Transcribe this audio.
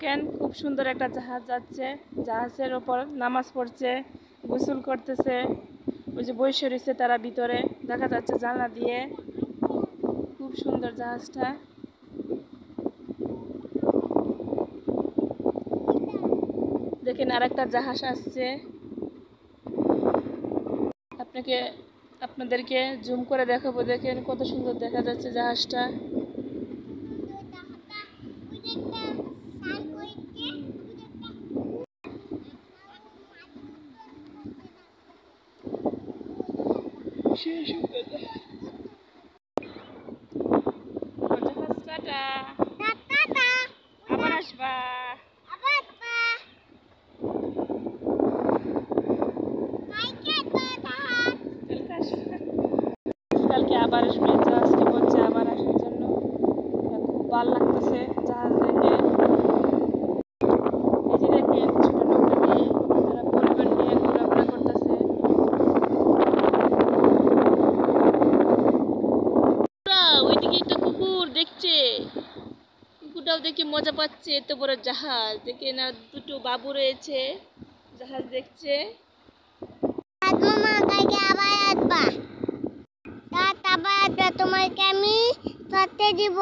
কেন খুব সুন্দর একটা জাহাজ যাচ্ছে, জাহাজের ওপর নামাজ পড়ছে, গোসল করতেছে। ওই যে বসে রয়েছে তারা ভিতরে, দেখা যাচ্ছে জানলা দিয়ে। খুব সুন্দর জাহাজটা। দেখেন আরেকটা জাহাজ আসছে। আপনাদেরকে জুম করে দেখাবো। দেখেন কত সুন্দর দেখা যাচ্ছে জাহাজটা। আবার আসবা। কালকে আবার শুনেছে, আজকে বলছে আবার আসার জন্য। খুব ভালো লাগতেছে জাহাজ দেখে। এই যে দেখেন ছোট নৌকা দিয়ে তারা পরিবার নিয়ে ঘোরাফেরা করতেছে। ওইদিকে একটা কুকুর দেখছে, কুকুরটাও দেখে মজা পাচ্ছে। এত বড় জাহাজ দেখে না, দুটো বাবু রয়েছে, জাহাজ দেখছে। তোমাকে আমি করতে দিব।